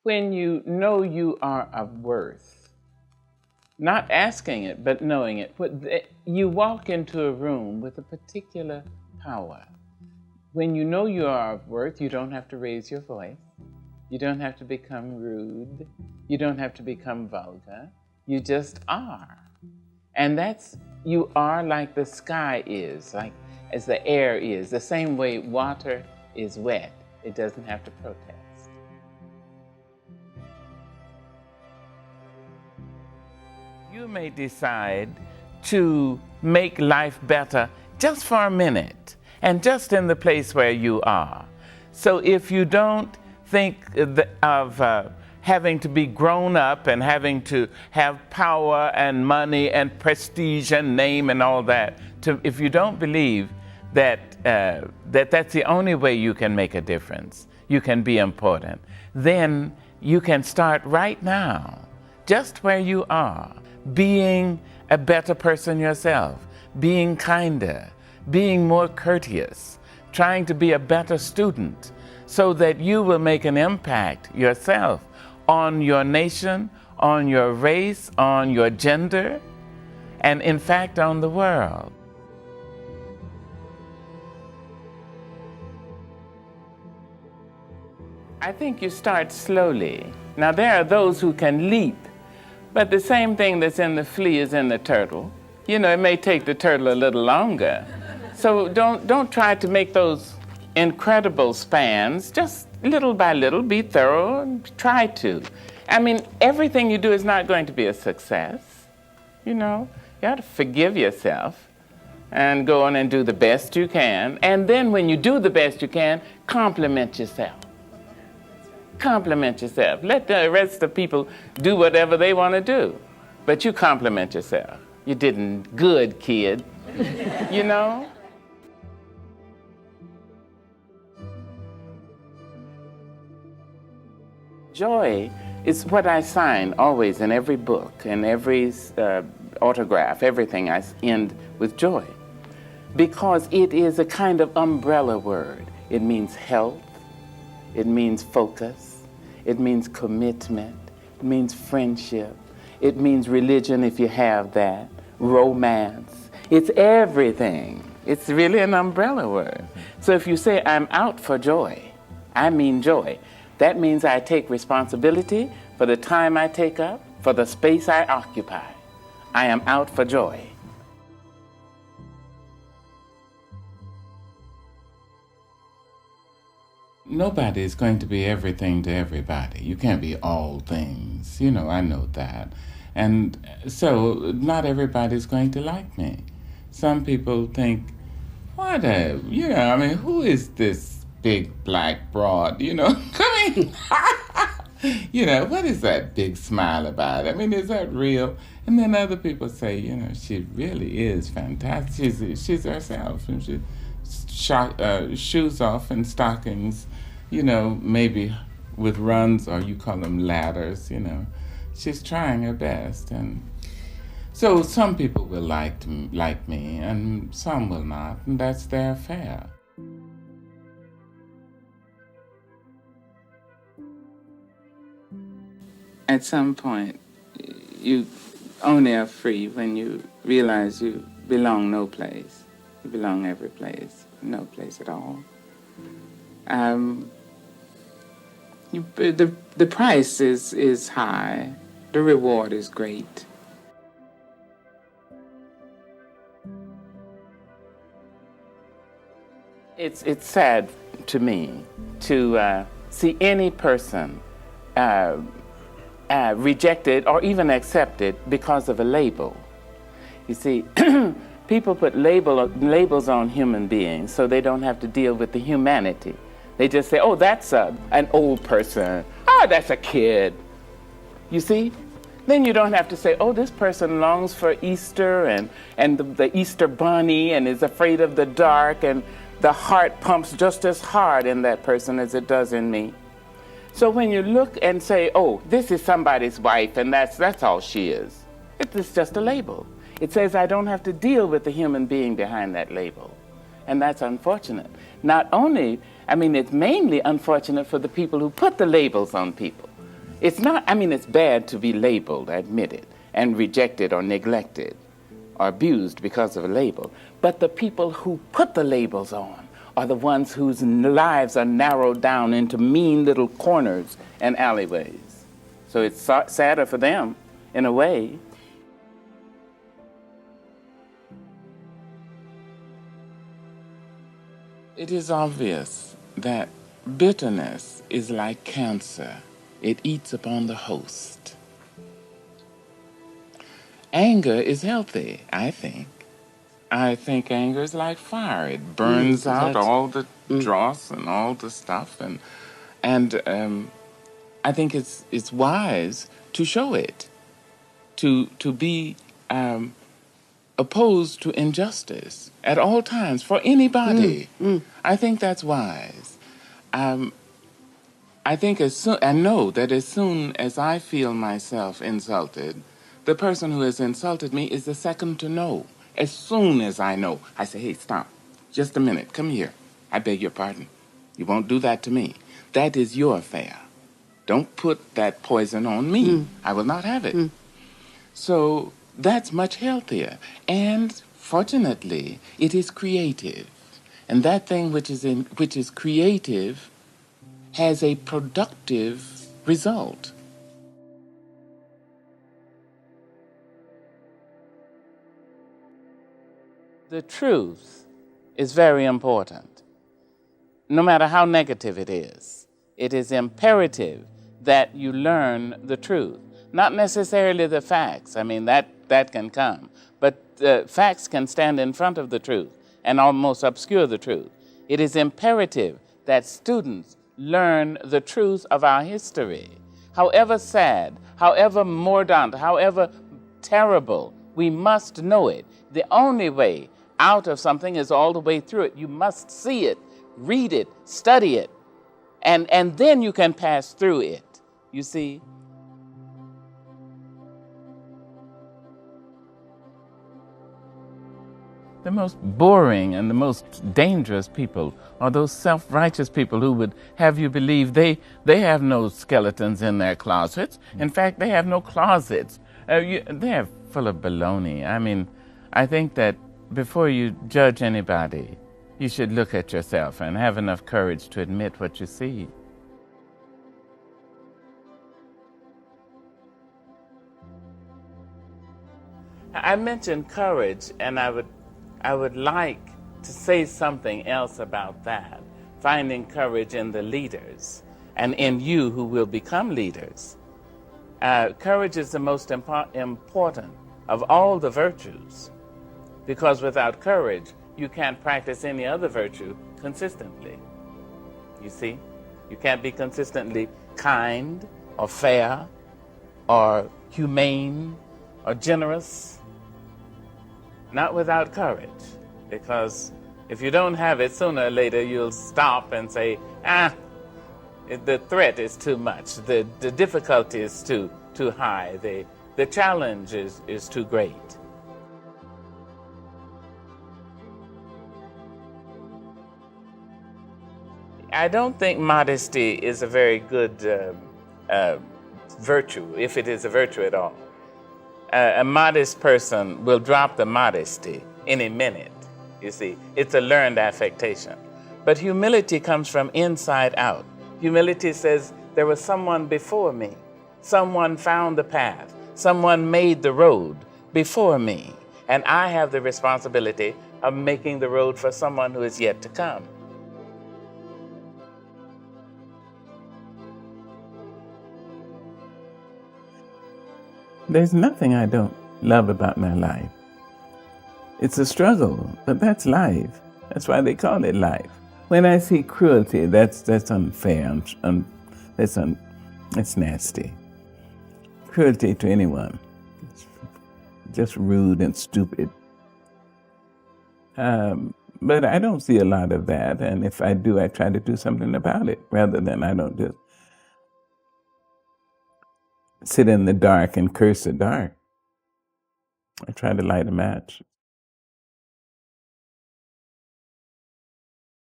When you know you are of worth, not asking it, but knowing it. You walk into a room with a particular power. When you know you are of worth, you don't have to raise your voice. You don't have to become rude. You don't have to become vulgar. You just are. And you are like the sky is, like as the air is, the same way water is wet. It doesn't have to protest. You may decide to make life better just for a minute and just in the place where you are. So if you don't think of having to be grown up and having to have power and money and prestige and name and all that, if you don't believe that that's the only way you can make a difference, you can be important, then you can start right now, just where you are, being a better person yourself, being kinder, being more courteous, trying to be a better student, so that you will make an impact yourself on your nation, on your race, on your gender, and in fact on the world. I think you start slowly. Now there are those who can leap, but the same thing that's in the flea is in the turtle. You know, it may take the turtle a little longer. So don't try to make those incredible spans. Just little by little, be thorough and try to. I mean, everything you do is not going to be a success. You know, you have to forgive yourself and go on and do the best you can. And then when you do the best you can, compliment yourself. Compliment yourself. Let the rest of people do whatever they want to do. But you compliment yourself. You did good, kid. You know? Joy is what I sign always in every book, in every autograph, everything I end with joy. Because it is a kind of umbrella word. It means health. It means focus. It means commitment. It means friendship. It means religion if you have that. Romance. It's everything. It's really an umbrella word. So if you say, I'm out for joy, I mean joy. That means I take responsibility for the time I take up, for the space I occupy. I am out for joy. Nobody is going to be everything to everybody. You can't be all things. You know, I know that. And so not everybody's going to like me. Some people think, I mean, who is this big black broad, you know, coming? You know, what is that big smile about? I mean, is that real? And then other people say, you know, she really is fantastic. She's herself. And she shoes off and stockings, you know, maybe with runs, or you call them ladders, you know. She's trying her best. And so some people will like me and some will not, and that's their affair. At some point, you only are free when you realize you belong no place. You belong every place, no place at all. The price is high. The reward is great. It's sad to me to see any person rejected or even accepted because of a label. You see, people put labels on human beings so they don't have to deal with the humanity. They just say, oh, that's an old person. Oh, that's a kid. You see? Then you don't have to say, oh, this person longs for Easter and the Easter bunny and is afraid of the dark, and the heart pumps just as hard in that person as it does in me. So when you look and say, oh, this is somebody's wife and that's all she is, it's just a label. It says I don't have to deal with the human being behind that label. And that's unfortunate. Not only, I mean, it's mainly unfortunate for the people who put the labels on people. It's not, I mean, it's bad to be labeled, I admit it, and rejected or neglected or abused because of a label. But the people who put the labels on are the ones whose lives are narrowed down into mean little corners and alleyways. So it's sadder for them, in a way. It is obvious that bitterness is like cancer. It eats upon the host. Anger is healthy, I think. I think anger is like fire. It burns out all the dross and all the stuff, and I think it's wise to show it, to be opposed to injustice at all times for anybody. I think that's wise. I think I know that as soon as I feel myself insulted, the person who has insulted me is the second to know. As soon as I know, I say, hey, stop. Just a minute. Come here. I beg your pardon. You won't do that to me. That is your affair. Don't put that poison on me. I will not have it. So that's much healthier. And fortunately, it is creative. And that thing which is creative has a productive result. The truth is very important. No matter how negative it is imperative that you learn the truth. Not necessarily the facts. I mean, that can come. But facts can stand in front of the truth and almost obscure the truth. It is imperative that students learn the truth of our history. However sad, however mordant, however terrible, we must know it. The only way out of something is all the way through it. You must see it, read it, study it, and then you can pass through it, you see? The most boring and the most dangerous people are those self-righteous people who would have you believe they have no skeletons in their closets. In fact, they have no closets. They're full of baloney. I mean, I think that before you judge anybody, you should look at yourself and have enough courage to admit what you see. I mentioned courage, and I would like to say something else about that. Finding courage in the leaders and in you who will become leaders. Courage is the most important of all the virtues, because without courage, you can't practice any other virtue consistently. You see? You can't be consistently kind or fair or humane or generous. Not without courage, because if you don't have it, sooner or later you'll stop and say, the threat is too much, the difficulty is too high, the challenge is too great. I don't think modesty is a very good virtue, if it is a virtue at all. A modest person will drop the modesty in a minute, you see. It's a learned affectation. But humility comes from inside out. Humility says, there was someone before me. Someone found the path. Someone made the road before me. And I have the responsibility of making the road for someone who is yet to come. There's nothing I don't love about my life. It's a struggle, but that's life. That's why they call it life. When I see cruelty, that's unfair. It's nasty. Cruelty to anyone. It's just rude and stupid. But I don't see a lot of that, and if I do, I try to do something about it, rather than I don't just sit in the dark and curse the dark. I try to light a match.